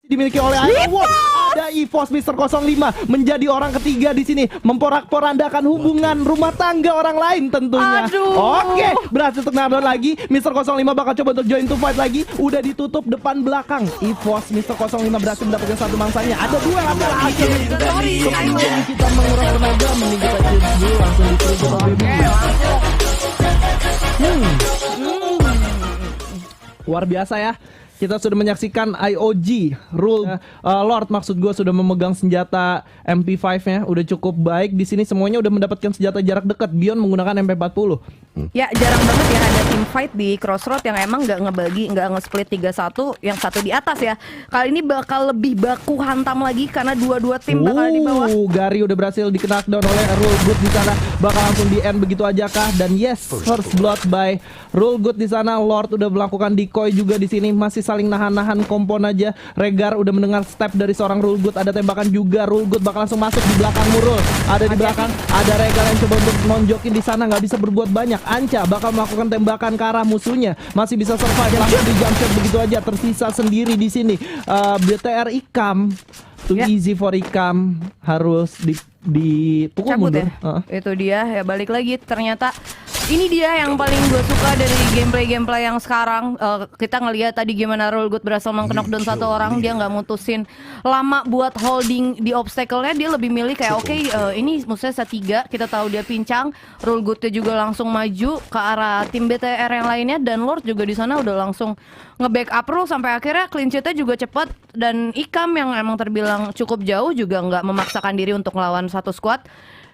dimiliki oleh Iron Wolf. Ada EVOS Mister 05 menjadi orang ketiga di sini, memporak-porandakan hubungan rumah tangga orang lain tentunya. Oke, berhasil untuk naruh lagi. Mister 05 bakal coba untuk join to fight lagi. Udah ditutup depan belakang. EVOS Mister 05 berhasil mendapatkan satu mangsanya. Ada dua lagi. Kita menguras tenaga, mending kita change dulu langsung ditutup. Luar biasa ya. Kita sudah menyaksikan IOG Lord, maksud gue, sudah memegang senjata MP5-nya udah cukup baik. Di sini semuanya udah mendapatkan senjata jarak dekat. Beyond menggunakan MP40. Ya jarang banget ya ada team fight di Crossroad yang emang nggak ngebagi, nggak nge-split 3-1, yang satu di atas ya. Kali ini bakal lebih baku hantam lagi karena dua-dua tim bakal di bawah. Gary udah berhasil di-knockdown oleh Rule Good di sana. Bakal langsung di end begitu aja kah? Dan yes, first blood by Rule Good di sana. Lord udah melakukan decoy juga di sini, masih saling nahan-nahan kompon aja. Regar udah mendengar step dari seorang Rule Good, ada tembakan juga. Rule Good bakal langsung masuk di belakang Murul. Ada di belakang, ada Regar yang coba untuk nonjokin di sana, nggak bisa berbuat banyak. Anca bakal melakukan tembakan ke arah musuhnya, masih bisa survive, langsung di jump shot begitu aja. Tersisa sendiri di sini. BTR Ikam, too easy for Ikam, harus dipukul cabut mundur. Itu dia ya, balik lagi ternyata. Ini dia yang paling gue suka dari gameplay yang sekarang. Kita ngelihat tadi gimana Rule Good berhasil meng-knockdown satu orang. Dia nggak mutusin lama buat holding di obstacle-nya. Dia lebih milih kayak oke, ini musuhnya setiga, kita tahu dia pincang. Rule Good-nya juga langsung maju ke arah tim BTR yang lainnya. Dan Lord juga di sana udah langsung nge-backup Rule sampai akhirnya clean sheet-nya juga cepet. Dan Ikam yang emang terbilang cukup jauh juga nggak memaksakan diri untuk melawan satu squad.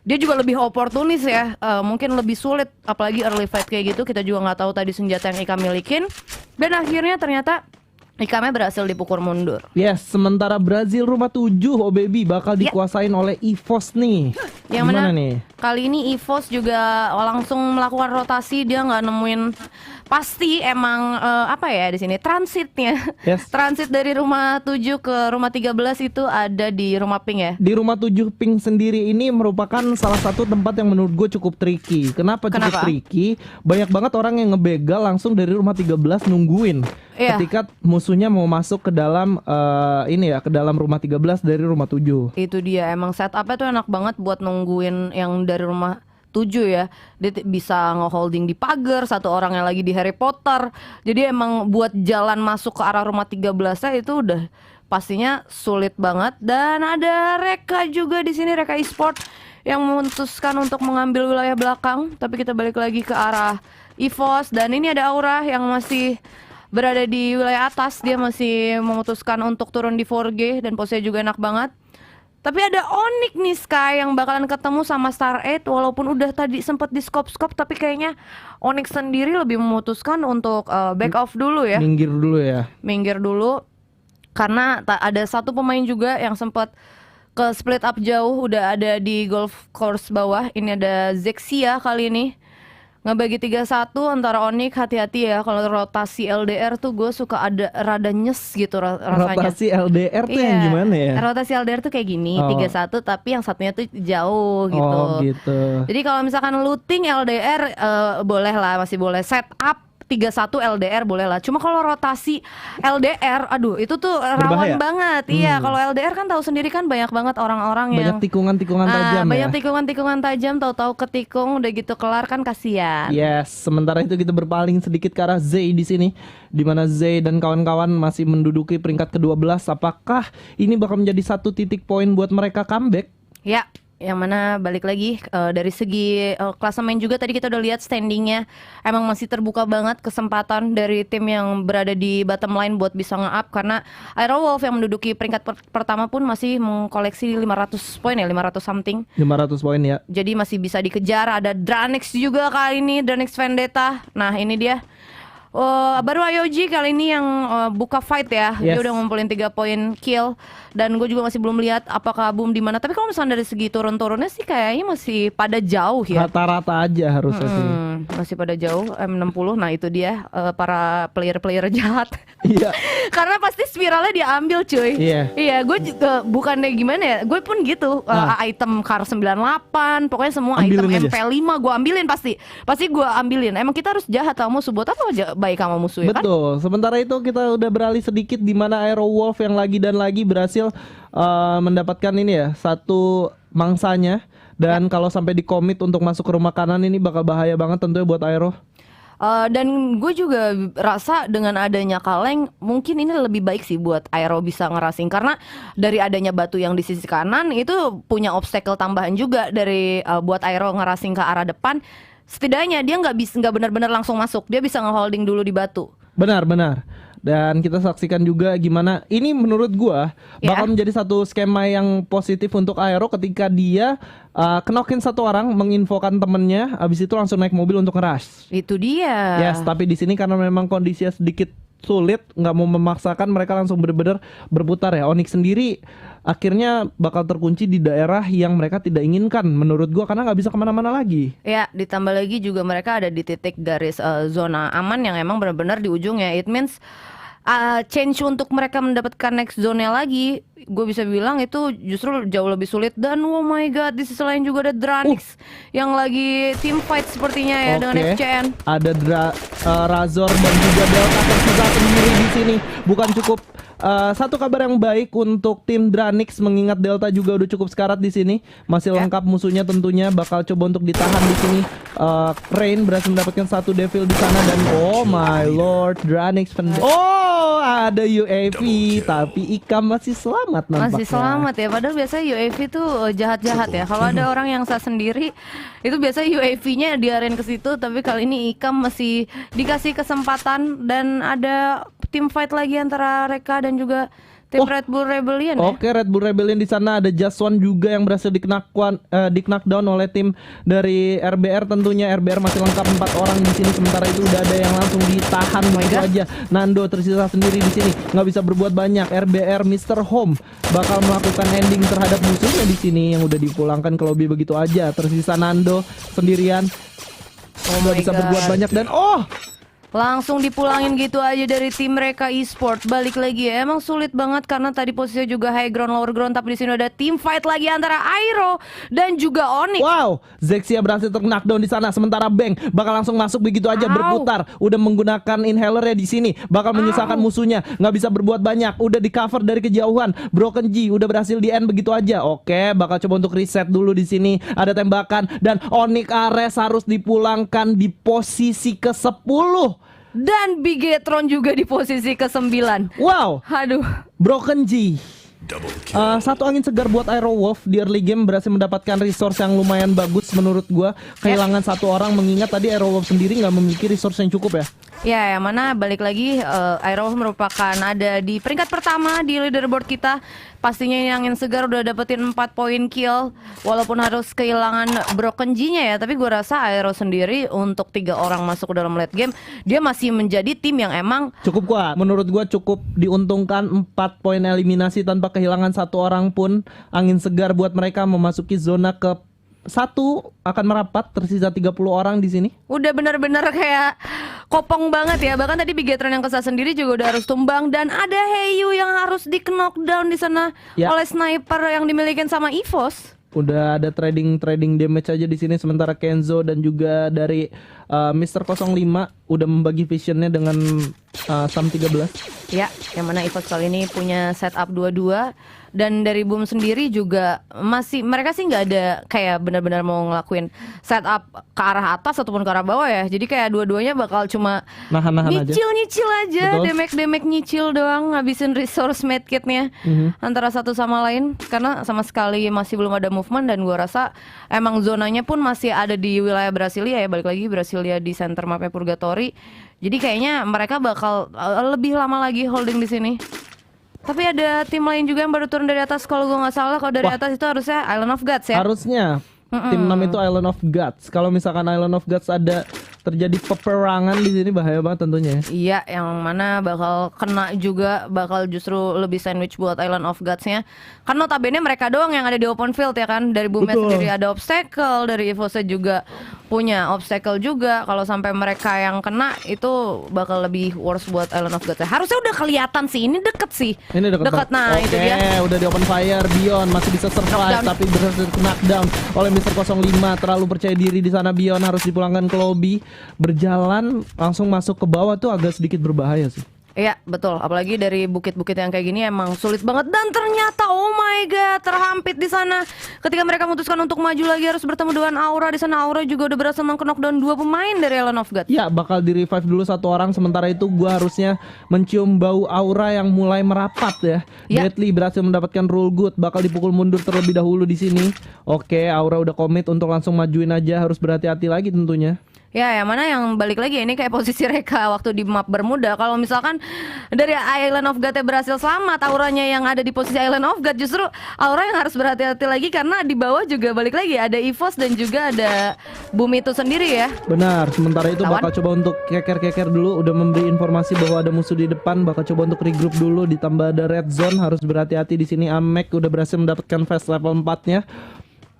Dia juga lebih oportunis ya, mungkin lebih sulit, apalagi early fight kayak gitu. Kita juga nggak tahu tadi senjata yang Ikam milikin. Dan akhirnya ternyata Ikamnya berhasil dipukul mundur. Yes, sementara Brazil rumah 7 oh baby bakal dikuasain oleh EVOS nih. Yang gimana mana nih? Kali ini EVOS juga langsung melakukan rotasi. Dia nggak nemuin, pasti emang apa ya di sini transitnya. Transit dari rumah 7 ke rumah 13 itu ada di rumah Pink ya. Di rumah 7 Pink sendiri ini merupakan salah satu tempat yang menurut gue cukup tricky. Kenapa cukup tricky? Banyak banget orang yang ngebegal langsung dari rumah 13 nungguin ketika musuhnya mau masuk ke dalam ke dalam rumah 13 dari rumah 7. Itu dia, emang setupnya tuh enak banget buat nungguin yang dari rumah 7 ya. Dia bisa nge-holding di pagar, satu orang yang lagi di Harry Potter. Jadi emang buat jalan masuk ke arah rumah 13-nya itu udah pastinya sulit banget. Dan ada Reka juga di sini, Reka Esport yang memutuskan untuk mengambil wilayah belakang. Tapi kita balik lagi ke arah EVOS. Dan ini ada Aura yang masih berada di wilayah atas. Dia masih memutuskan untuk turun di 4G dan posisinya juga enak banget. Tapi ada Onyx nih Sky yang bakalan ketemu sama Star 8. Walaupun udah tadi sempat di scope-scope, tapi kayaknya Onyx sendiri lebih memutuskan untuk back off dulu ya. Minggir dulu karena ada satu pemain juga yang sempat ke split up jauh, udah ada di golf course bawah. Ini ada Zexia kali ini ngebagi 3-1 antara Onyx. Hati-hati ya kalau rotasi LDR tuh gue suka ada rada nyes gitu rasanya. Rotasi LDR tuh yang gimana ya? Rotasi LDR tuh kayak gini, 3-1 tapi yang satunya tuh jauh gitu. Oh gitu. Jadi kalau misalkan looting LDR boleh lah, masih boleh. Set up 3-1 LDR boleh lah. Cuma kalau rotasi LDR, aduh itu tuh rawan banget. Iya, kalau LDR kan tahu sendiri kan banyak banget orang-orang yang banyak tikungan-tikungan tajam banyak tikungan-tikungan tajam, tahu-tahu ketikung udah gitu kelar kan kasihan. Yes, sementara itu kita berpaling sedikit ke arah Zay di sini, di mana Zay dan kawan-kawan masih menduduki peringkat ke-12. Apakah ini bakal menjadi satu titik poin buat mereka comeback? Ya, yang mana balik lagi dari segi klasemen juga tadi kita udah lihat standingnya emang masih terbuka banget kesempatan dari tim yang berada di bottom line buat bisa nge-up, karena Iron Wolf yang menduduki peringkat pertama pun masih mengkoleksi 500 poin ya, 500 something. 500 poin ya. Jadi masih bisa dikejar. Ada Dranix juga kali ini, Dranix Vendetta. Nah ini dia. Baru IOG kali ini yang buka fight ya. Dia udah ngumpulin 3 poin kill. Dan gue juga masih belum lihat apakah boom di mana. Tapi kalau misalnya dari segi turun-turunnya sih kayaknya masih pada jauh ya. Rata-rata aja harusnya sih. masih pada jauh M60. Nah itu dia para player-player jahat. Iya. Karena pasti spiralnya diambil cuy. Iya, gue juga bukannya gimana ya, gue pun gitu. Item Kar 98, pokoknya semua Ambilin item aja. MP5 gue ambilin pasti gue ambilin. Emang kita harus jahat sama musuh, buat apa baik sama musuh ya kan? Betul. Sementara itu kita udah beralih sedikit di mana Aero Wolf yang lagi dan lagi berhasil mendapatkan ini ya, satu mangsanya. Dan kalau sampai di komit untuk masuk ke rumah kanan ini bakal bahaya banget tentunya buat Aero. Dan gue juga rasa dengan adanya kaleng mungkin ini lebih baik sih buat Aero bisa ngeracing, karena dari adanya batu yang di sisi kanan itu punya obstacle tambahan juga dari buat Aero ngeracing ke arah depan. Setidaknya dia nggak benar-benar langsung masuk, dia bisa ngeholding dulu di batu. Benar. Dan kita saksikan juga gimana ini menurut gua bakal menjadi satu skema yang positif untuk Aero ketika dia knock-in satu orang, menginfokan temennya, abis itu langsung naik mobil untuk ngerush. Itu dia. Yes, tapi di sini karena memang kondisinya sedikit sulit, nggak mau memaksakan, mereka langsung bener-bener berputar ya. Onyx sendiri akhirnya bakal terkunci di daerah yang mereka tidak inginkan menurut gua, karena nggak bisa kemana-mana lagi. Ya, ditambah lagi juga mereka ada di titik garis zona aman yang emang benar-benar di ujungnya. It means change untuk mereka mendapatkan next zone-nya lagi, gue bisa bilang itu justru jauh lebih sulit. Dan oh my god, di sisi lain juga ada Dranix yang lagi team fight sepertinya ya dengan FCN. Ada Razor dan juga Delta tersisa sendiri di sini. Bukan cukup satu kabar yang baik untuk tim Dranix, mengingat Delta juga udah cukup sekarat di sini. Masih lengkap musuhnya tentunya, bakal coba untuk ditahan di sini. Rain berhasil mendapatkan satu Devil di sana dan oh my lord, Dranix ada UAV tapi Ikam masih selamat nampaknya. Masih selamat ya, padahal biasanya UAV tuh jahat-jahat ya. Kalau ada orang yang sah sendiri itu biasanya UAV-nya diarahin ke situ, tapi kali ini Ikam masih dikasih kesempatan dan ada team fight lagi antara Reka dan juga tim Red Bull Rebellion ya. Oke, Red Bull Rebellion di sana ada Just One juga yang berhasil di knockdown oleh tim dari RBR tentunya. RBR masih lengkap 4 orang di sini, sementara itu udah ada yang langsung ditahan begitu aja. Nando tersisa sendiri di sini, nggak bisa berbuat banyak. RBR Mr. Home bakal melakukan ending terhadap musuhnya di sini yang udah dipulangkan ke lobby begitu aja. Tersisa Nando sendirian, nggak bisa berbuat banyak dan langsung dipulangin gitu aja dari tim mereka e-sport. Balik lagi ya, emang sulit banget karena tadi posisinya juga high ground, lower ground, tapi di sini ada team fight lagi antara Aero dan juga Onyx. Wow, Zexia berhasil knockdown di sana, sementara Bang bakal langsung masuk begitu aja berputar. Udah menggunakan inhaler ya di sini, bakal menyusahkan musuhnya, nggak bisa berbuat banyak. Udah di cover dari kejauhan. Broken G udah berhasil di end begitu aja. Oke, bakal coba untuk reset dulu di sini. Ada tembakan dan Onyx Ares harus dipulangkan di posisi ke-10. Dan Bigetron juga di posisi ke-9. Wow. Aduh. Broken G. Satu angin segar buat Aero Wolf di early game, berhasil mendapatkan resource yang lumayan bagus menurut gua. Kehilangan satu orang, mengingat tadi Aero Wolf sendiri nggak memiliki resource yang cukup ya. Ya, yang mana balik lagi Aero Wolf merupakan ada di peringkat pertama di leaderboard kita. Pastinya yang angin segar udah dapetin 4 poin kill, walaupun harus kehilangan Broken G-nya ya. Tapi gue rasa Aero sendiri untuk 3 orang masuk ke dalam late game, dia masih menjadi tim yang emang cukup kuat. Menurut gua cukup diuntungkan, 4 poin eliminasi tanpa kehilangan satu orang pun. Angin segar buat mereka memasuki zona ke 1 akan merapat, tersisa 30 orang di sini. Udah benar-benar kayak kopong banget ya. Bahkan tadi Bigetron yang kesal sendiri juga udah harus tumbang, dan ada Heyu yang harus di knockdown di sana oleh sniper yang dimiliki sama EVOS. Udah ada trading damage aja di sini, sementara Kenzo dan juga dari Mr. 05 udah membagi visionnya dengan Sam 13. Ya, yang mana EVOS kali ini punya setup 2-2. Dan dari Boom sendiri juga masih, mereka sih nggak ada kayak benar-benar mau ngelakuin setup ke arah atas ataupun ke arah bawah ya. Jadi kayak dua-duanya bakal cuma nahan nyicil aja, demek nyicil doang, ngabisin resource medkitnya antara satu sama lain, karena sama sekali masih belum ada movement. Dan gua rasa emang zonanya pun masih ada di wilayah Brasilia ya. Balik lagi Brasilia di center mapnya Purgatory. Jadi kayaknya mereka bakal lebih lama lagi holding di sini. Tapi ada tim lain juga yang baru turun dari atas, kalau gue nggak salah. Kalau dari atas itu harusnya Island of Gods ya. Harusnya tim 6 itu Island of Gods. Kalau misalkan Island of Gods ada terjadi peperangan di sini, bahaya banget tentunya ya. Iya, yang mana bakal kena juga, bakal justru lebih sandwich buat Island of Gods-nya. Kan notabene mereka doang yang ada di open field ya kan. Dari Boomnya Betul. sendiri ada obstacle, dari Evosnya juga punya obstacle juga. Kalau sampai mereka yang kena itu bakal lebih worse buat Island of Gods. Harusnya udah kelihatan sih, ini deket sih. Ini deket banget. Nah itu dia. Udah di open fire, Bion masih bisa survive Knockdown. tapi berhasil knockdown oleh Mr. 05. Terlalu percaya diri di sana, Bion harus dipulangkan ke lobby. Berjalan langsung masuk ke bawah tuh agak sedikit berbahaya sih. Iya betul, apalagi dari bukit-bukit yang kayak gini emang sulit banget. Dan ternyata oh my god, terhampit di sana. Ketika mereka memutuskan untuk maju lagi harus bertemu dengan Aura. Di sana Aura juga udah berhasil knockdown 2 pemain dari Island of God. Ya, bakal di revive dulu satu orang. Sementara itu gua harusnya mencium bau Aura yang mulai merapat ya. Ya. Deadly berhasil mendapatkan rule good, bakal dipukul mundur terlebih dahulu di sini. Oke, Aura udah komit untuk langsung majuin aja, harus berhati-hati lagi tentunya. Ya, yang mana yang balik lagi ini kayak posisi Reka waktu di map Bermuda. Kalau misalkan dari Island of God berhasil selamat, Auranya yang ada di posisi Island of God, justru Aura yang harus berhati-hati lagi karena di bawah juga balik lagi ada Evos dan juga ada Boom itu sendiri ya. Benar, sementara itu Lawan. bakal coba untuk keker-keker dulu. Udah memberi informasi bahwa ada musuh di depan, bakal coba untuk regroup dulu. Ditambah ada red zone, harus berhati-hati di sini. Amek udah berhasil mendapatkan fast level 4-nya.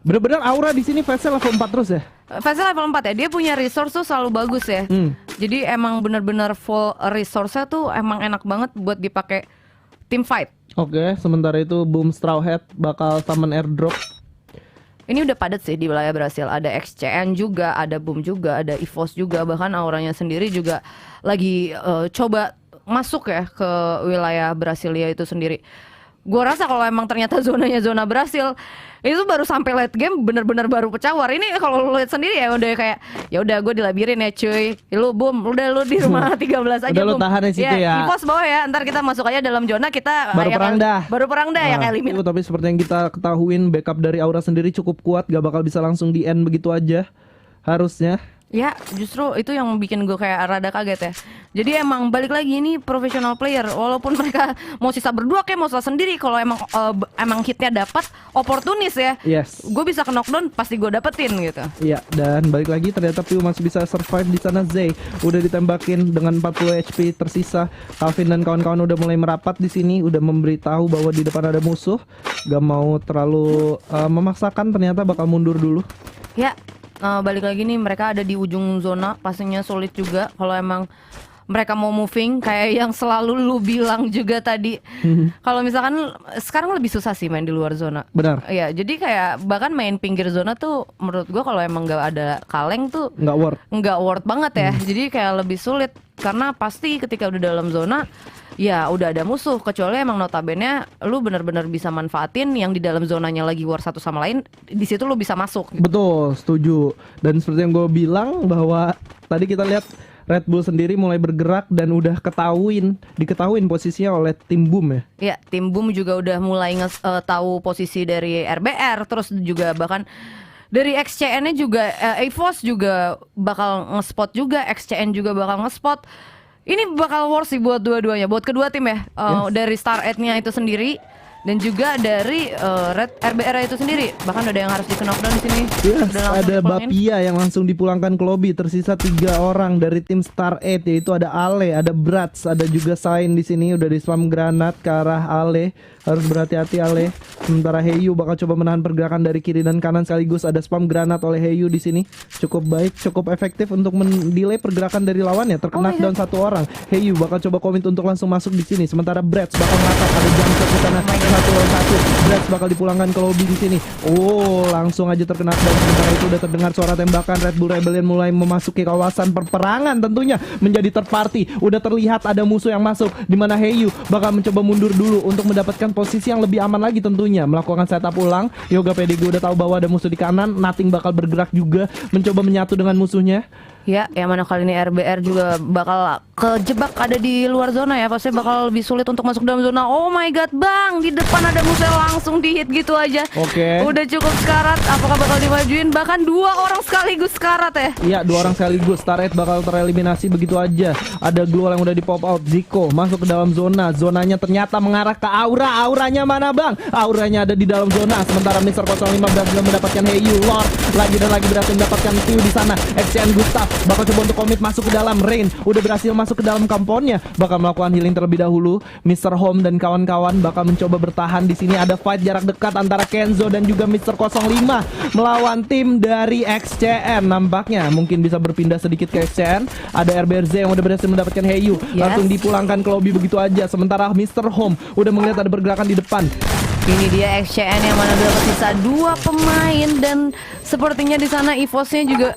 Bener-bener Aura di sini fast level 4 terus ya. Fase level 4 ya, dia punya resource tuh selalu bagus ya. Jadi emang benar-benar full resource-nya tuh emang enak banget buat dipakai team fight. Oke, sementara itu Boom Straw Hat bakal summon airdrop. Ini udah padat sih di wilayah Brasil. Ada XCN juga, ada Boom juga, ada Evos juga. Bahkan Auranya sendiri juga lagi coba masuk ya ke wilayah Brasilia itu sendiri. Gue rasa kalau emang ternyata zonanya zona Brasil itu baru sampai late game bener-bener baru pecawar. Ini kalau lu lihat sendiri ya udah kayak ya udah gue dilabirin ya cuy. Lu Boom, udah lu di rumah 13 aja. Udah lu Boom. tahan di situ ya. Evos bawa ya. Ntar kita masuk aja dalam zona kita Baru perang dah. Baru perang dah yang elimin. Tapi seperti yang kita ketahuin, backup dari Aura sendiri cukup kuat, gak bakal bisa langsung di end begitu aja. Harusnya. Ya justru itu yang bikin gue kayak rada kaget ya. Jadi emang balik lagi ini professional player. Walaupun mereka mau sisa berdua kayak mau sisa sendiri, kalau emang hitnya dapat oportunis ya. Yes. Gue bisa ke knockdown pasti gue dapetin gitu. Iya, dan balik lagi ternyata Piu masih bisa survive di sana. Zay udah ditembakin dengan 40 HP tersisa. Calvin dan kawan-kawan udah mulai merapat di sini, udah memberitahu bahwa di depan ada musuh. Gak mau terlalu memaksakan, ternyata bakal mundur dulu. Ya, balik lagi nih mereka ada di ujung zona, pastinya sulit juga kalau emang mereka mau moving kayak yang selalu lu bilang juga tadi. Kalau misalkan sekarang lebih susah sih main di luar zona. Benar. Iya, jadi kayak bahkan main pinggir zona tuh menurut gua kalau emang nggak ada kaleng tuh Nggak worth banget ya. Jadi kayak lebih sulit karena pasti ketika udah dalam zona ya udah ada musuh, kecuali emang notabene lu bener-bener bisa manfaatin yang di dalam zonanya lagi war satu sama lain, di situ lu bisa masuk. Betul, setuju. Dan seperti yang gue bilang bahwa tadi kita lihat Red Bull sendiri mulai bergerak dan udah diketahuin posisinya oleh tim Boom ya. Ya, tim Boom juga udah mulai tahu posisi dari RBR, terus juga bahkan dari XCN-nya juga Evos juga bakal ngespot juga, XCN juga bakal ngespot. Ini bakal worse sih buat dua-duanya, buat kedua tim ya. Dari Star 8-nya itu sendiri dan juga dari Red RBR itu sendiri. Bahkan ada yang harus di knockdown di sini. Yes, Udah langsung ada dipulangin. Bapia yang langsung dipulangkan ke lobby. Tersisa 3 orang dari tim Star 8, yaitu ada Ale, ada Brats, ada juga Sain di sini. Udah di-slam granat ke arah Ale. Harus berhati-hati Ale. Sementara Heyu bakal coba menahan pergerakan dari kiri dan kanan, sekaligus ada spam granat oleh Heyu di sini. Cukup baik, cukup efektif untuk mendelay pergerakan dari lawannya. Terkena down satu orang. Heyu bakal coba komit untuk langsung masuk di sini. Sementara Brats bakal ngangkat, ada jump shot di sana. Satu lawan satu. Brats bakal dipulangkan ke lobby di sini. Oh, langsung aja terkena down. Sementara itu udah terdengar suara tembakan. Red Bull Rebellion mulai memasuki kawasan perperangan, tentunya menjadi third party. Udah terlihat ada musuh yang masuk, di mana Heyu bakal mencoba mundur dulu untuk mendapatkan posisi yang lebih aman lagi, tentunya melakukan setup ulang. Yoga PDG udah tahu bahwa ada musuh di kanan. Nothing bakal bergerak juga mencoba menyatu dengan musuhnya. Ya, yang mana kali ini RBR juga bakal kejebak ada di luar zona ya. Pasti bakal lebih sulit untuk masuk dalam zona. Oh my god, Bang, di depan ada musuh yang langsung di hit gitu aja. Oke. Udah cukup sekarat, apakah bakal dimajuin? Bahkan 2 orang sekaligus sekarat ya. Iya, 2 orang sekaligus. Starret bakal tereliminasi begitu aja. Ada Glow yang udah di pop out. Zico masuk ke dalam zona. Zonanya ternyata mengarah ke Aura. Auranya mana, Bang? Auranya ada di dalam zona. Sementara Mr. 05 berhasil mendapatkan Heyu. Lord lagi dan lagi berhasil mendapatkan Tiu di sana. XCN Gustav bakal coba untuk komit masuk ke dalam. Rain udah berhasil masuk ke dalam kamponnya, bakal melakukan healing terlebih dahulu. Mr. Home dan kawan-kawan bakal mencoba bertahan di sini. Ada fight jarak dekat antara Kenzo dan juga Mr. 05 melawan tim dari XCN. Nampaknya mungkin bisa berpindah sedikit ke XCN. Ada RBRZ yang udah berhasil mendapatkan Heyu, langsung dipulangkan ke lobby begitu aja. Sementara Mr. Home udah melihat ada pergerakan di depan. Ini dia XCN yang mana dapat sisa 2 pemain dan sepertinya di sana EVOS-nya juga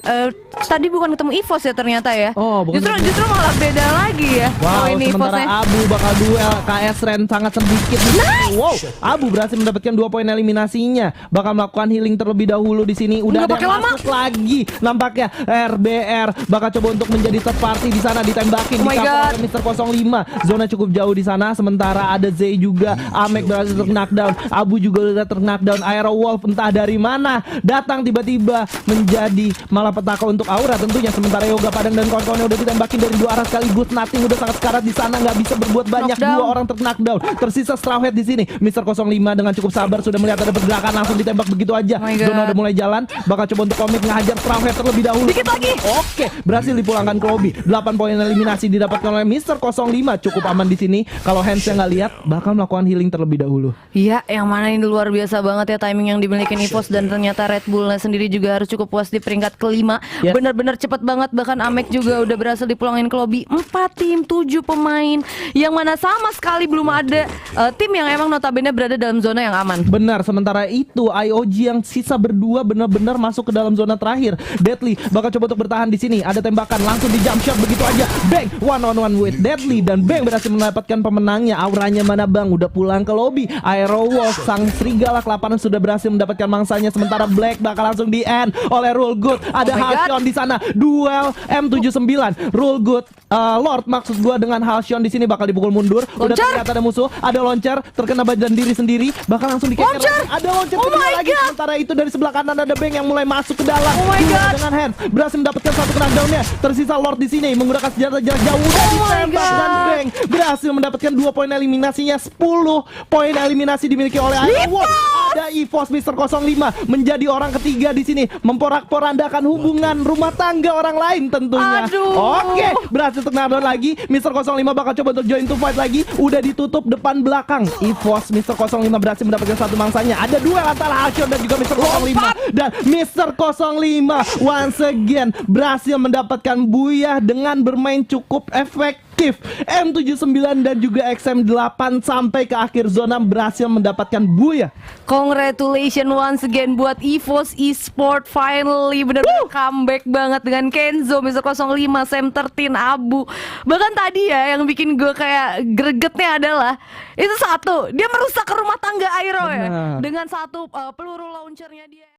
tadi bukan ketemu EVOS ya ternyata ya. Oh, bukan justru malah beda lagi ya. Wow, ini sementara EVOS-nya. Abu bakal duel KS Ren sangat sedikit. Nice. Wow, Abu berhasil mendapatkan 2 poin eliminasinya. Bakal melakukan healing terlebih dahulu di sini. Udah Nggak ada pakai yang masuk lagi. Nampaknya RBR bakal coba untuk menjadi third party di sana, ditembakin Oh my di God. oleh Mr. 05. Zona cukup jauh di sana. Sementara ada Zay juga. Amek berhasil knockdown. Abu juga udah knockdown. Aero Wolf entah dari mana datang tiba-tiba menjadi malapetaka untuk Aura tentunya. Sementara Yoga Padang dan kawan-kawannya udah ditembakin dari 2 arah sekaligus. Nothing udah sangat sekarat di sana, nggak bisa berbuat banyak. Knockdown. 2 orang knockdown. Tersisa Straw Hat di sini. Mr. 05 dengan cukup sabar sudah melihat ada pergerakan, langsung ditembak begitu aja. Oh my God. Zona udah mulai jalan, bakal coba untuk komit ngehajar Straw Hat terlebih dahulu. Dikit lagi. Oke, berhasil dipulangkan ke lobby. 8 poin eliminasi didapatkan oleh Mr. 05. Cukup aman di sini. Kalau Hands-nya nggak lihat, bakal melakukan healing terlebih dahulu. Iya, yang mana ini luar biasa banget ya timing yang dimiliki EVOS dan ternyata Red Bullnya sendiri juga harus cukup puas di peringkat kelima. Yes. Benar-benar cepat banget, bahkan Amek juga udah berhasil dipulangin ke lobby. 4 tim, 7 pemain, yang mana sama sekali belum ada tim yang emang notabene berada dalam zona yang aman. Benar, sementara itu IOG yang sisa berdua benar-benar masuk ke dalam zona terakhir. Deadly bakal coba untuk bertahan di sini. Ada tembakan langsung di jump shot begitu aja. Bang, one on one with Deadly dan Bang berhasil mendapatkan pemenangnya. Auranya mana Bang? Udah pulang ke lobby. Aero Wolf sang serigala kelaparan sudah berhasil mendapatkan mangsanya. Sementara Black bakal langsung di end oleh Rule Good. Ada Oh my God. Halcyon di sana. Duel M79. Rule Good Lord maksud gua dengan Halcyon di sini bakal dipukul mundur. Udah Launcher. terlihat ada musuh. Ada launcher terkena badan diri sendiri. Bakal langsung dikeker Launcher. lagi. Ada launcher Oh kedua my lagi. God. Sementara itu dari sebelah kanan ada Bang yang mulai masuk ke dalam. Oh my Duel God. dengan hand berhasil mendapatkan satu knockdown-nya. Tersisa Lord di sini menggunakan senjata jarak jauh. Udah Oh my ditembak God. dan Bang berhasil mendapatkan 2 poin eliminasinya. 10 poin eliminasi dimiliki oleh Iron Wolf. Ada EVOS Mr. 05 menjadi orang ketiga di sini, memporak-porandakan hubungan rumah tangga orang lain tentunya. Aduh. Oke, berhasil knockdown lagi. Mr. 05 bakal coba untuk join to fight lagi. Udah ditutup depan belakang. EVOS Mr. 05 berhasil mendapatkan satu mangsanya. Ada duel antara Halcyon dan juga Mr. 05. Dan Mr. 05 once again berhasil mendapatkan buyah dengan bermain cukup efektif. M79 dan juga XM8 sampai ke akhir zona berhasil mendapatkan buyah. Congratulations once again buat EVOS Esport, finally benar-benar comeback banget dengan Kenzo, Mr. 05, Sam 13, Abu. Bahkan tadi ya yang bikin gue kayak gregetnya adalah itu satu, dia merusak rumah tangga Airo ya Benar. dengan satu peluru launchernya dia.